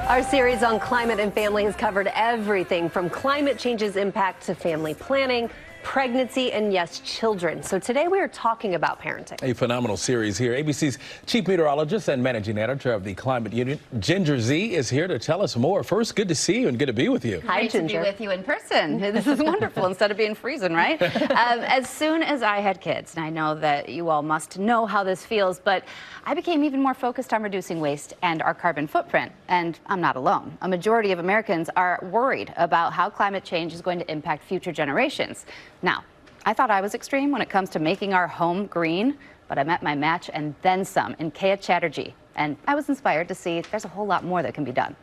Our series on climate and family has covered everything from climate change's impact to family planning, pregnancy, and yes, children. So today we are talking about parenting. A phenomenal series here. ABC's chief meteorologist and managing editor of the Climate Union, Ginger Zee, is here to tell us more. First, good to see you and good to be with you. Hi, Ginger. To be with you in person. This is wonderful instead of being freezing, right? As soon as I had kids, and I know that you all must know how this feels, but I became even more focused on reducing waste and our carbon footprint. And I'm not alone. A majority of Americans are worried about how climate change is going to impact future generations. Now, I thought I was extreme when it comes to making our home green, but I met my match and then some in Ginger Zee, and I was inspired to see there's a whole lot more that can be done.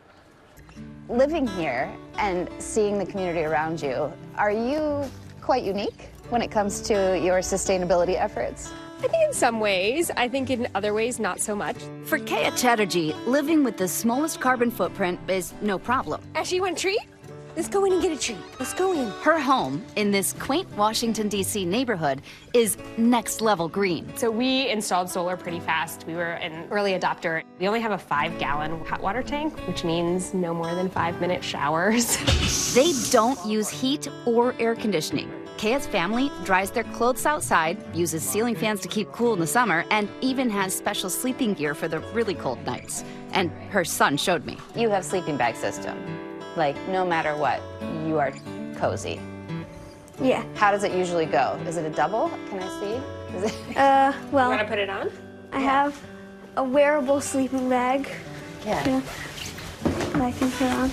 Living here and seeing the community around you, are you quite unique when it comes to your sustainability efforts? I think in some ways. I think in other ways, not so much. For Ginger Zee, living with the smallest carbon footprint is no problem. Actually, you want a treat? Let's go in and get a treat. Let's go in. Her home in this quaint Washington, D.C. neighborhood is next level green. So we installed solar pretty fast. We were an early adopter. We only have a 5-gallon hot water tank, which means no more than 5-minute showers. They don't use heat or air conditioning. Kaya's family dries their clothes outside, uses ceiling fans to keep cool in the summer, and even has special sleeping gear for the really cold nights. And her son showed me. You have sleeping bag system. Like, no matter what, you are cozy. Yeah. How does it usually go? Is it a double? Can I see? Is it... You well, want to put it on? I have a wearable sleeping bag. Yeah. That I can put on.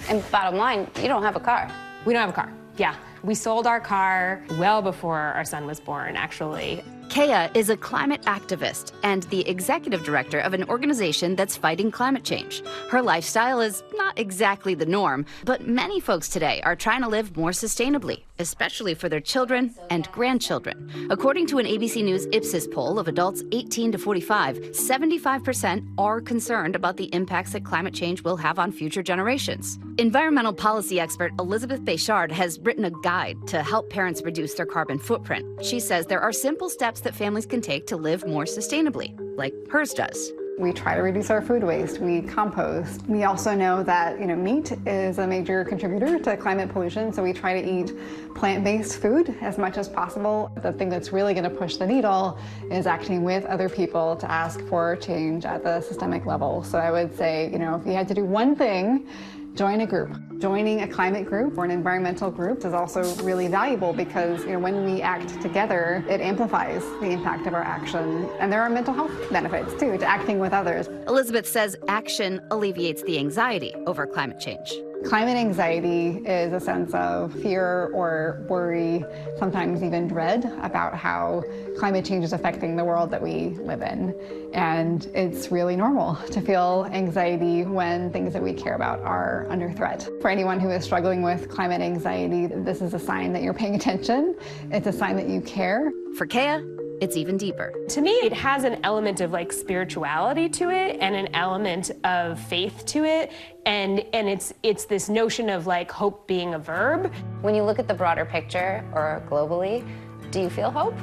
And bottom line, you don't have a car. We don't have a car. Yeah. We sold our car well before our son was born, actually. Kaya is a climate activist and the executive director of an organization that's fighting climate change. Her lifestyle is not exactly the norm, but many folks today are trying to live more sustainably, especially for their children and grandchildren. According to an ABC News Ipsos poll of adults 18 to 45, 75% are concerned about the impacts that climate change will have on future generations. Environmental policy expert Elizabeth Béchard has written a guide to help parents reduce their carbon footprint. She says there are simple steps that families can take to live more sustainably, like hers does. We try to reduce our food waste, we compost. We also know that, meat is a major contributor to climate pollution, so we try to eat plant-based food as much as possible. The thing that's really going to push the needle is acting with other people to ask for change at the systemic level. So I would say, if you had to do one thing, join a group. Joining a climate group or an environmental group is also really valuable because when we act together, it amplifies the impact of our action. And there are mental health benefits too to acting with others. Elizabeth says action alleviates the anxiety over climate change. Climate anxiety is a sense of fear or worry, sometimes even dread about how climate change is affecting the world that we live in. And it's really normal to feel anxiety when things that we care about are under threat. For anyone who is struggling with climate anxiety, this is a sign that you're paying attention. It's a sign that you care. For Kaya, it's even deeper. To me, it has an element of spirituality to it and an element of faith to it. And it's this notion of hope being a verb. When you look at the broader picture or globally, do you feel hope?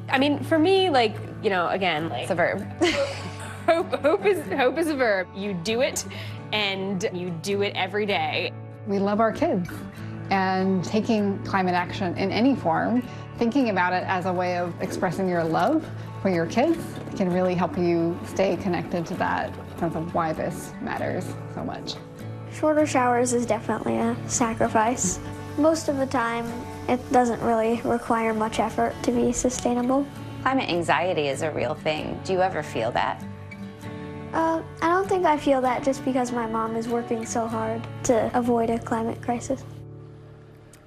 I mean, for me, again, it's a verb. hope is a verb. You do it and you do it every day. We love our kids, and taking climate action in any form, thinking about it as a way of expressing your love for your kids can really help you stay connected to that sense of why this matters so much. Shorter showers is definitely a sacrifice. Most of the time, it doesn't really require much effort to be sustainable. Climate anxiety is a real thing. Do you ever feel that? I don't think I feel that just because my mom is working so hard to avoid a climate crisis.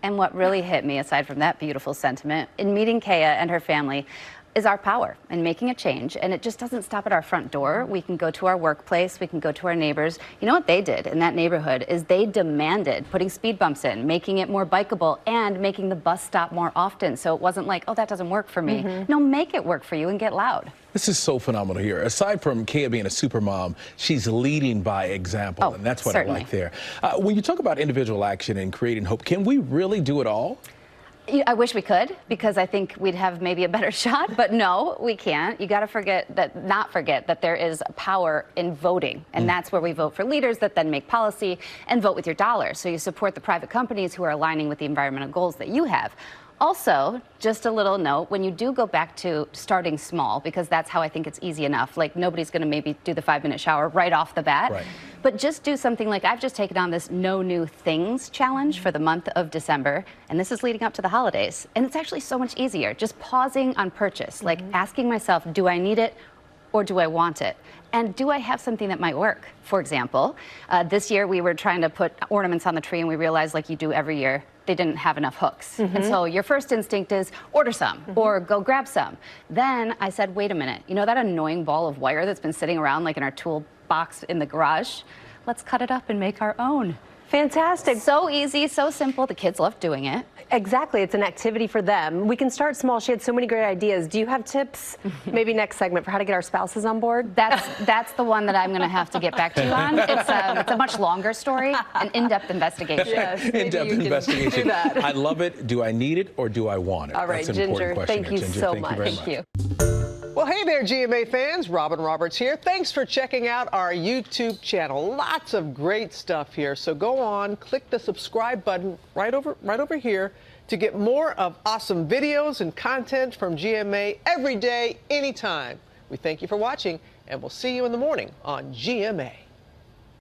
And what really hit me, aside from that beautiful sentiment, in meeting Kaya and her family, is our power in making a change. And it just doesn't stop at our front door. We can go to our workplace, we can go to our neighbors. You know what they did in that neighborhood is they demanded putting speed bumps in, making it more bikeable, and making the bus stop more often. So it wasn't like, oh, that doesn't work for me. No, make it work for you and get loud. This is so phenomenal here. Aside from Kaya being a super mom, she's leading by example, and that's what certainly. I like there. When you talk about individual action and creating hope, can we really do it all? I wish we could, because I think we'd have maybe a better shot, but no, we can't. You got to not forget that there is power in voting, and that's where we vote for leaders that then make policy and vote with your dollars. So you support the private companies who are aligning with the environmental goals that you have. Also, just a little note, when you do go back to starting small, because that's how I think it's easy enough, like nobody's going to maybe do the 5-minute shower right off the bat, right. But just do something like I've just taken on this No New Things challenge for the month of December, and this is leading up to the holidays. And it's actually so much easier, just pausing on purchase, like asking myself, do I need it or do I want it? And do I have something that might work? For example, this year we were trying to put ornaments on the tree, and we realized, like you do every year, they didn't have enough hooks. And so your first instinct is order some or go grab some. Then I said, wait a minute, you know that annoying ball of wire that's been sitting around like in our toolbox in the garage? Let's cut it up and make our own. Fantastic. So easy, so simple. The kids love doing it. Exactly. It's an activity for them. We can start small. She had so many great ideas. Do you have tips, maybe next segment, for how to get our spouses on board? That's the one that I'm going to have to get back to you on. It's a much longer story, an in-depth investigation. Yes, in-depth investigation. I love it. Do I need it or do I want it? All right, That's an Ginger, important question thank you here. Ginger, so thank much. You very much. Thank you. Well, hey there, GMA fans. Robin Roberts here. Thanks for checking out our YouTube channel. Lots of great stuff here. So go on, click the subscribe button right over here to get more of awesome videos and content from GMA every day, anytime. We thank you for watching, and we'll see you in the morning on GMA.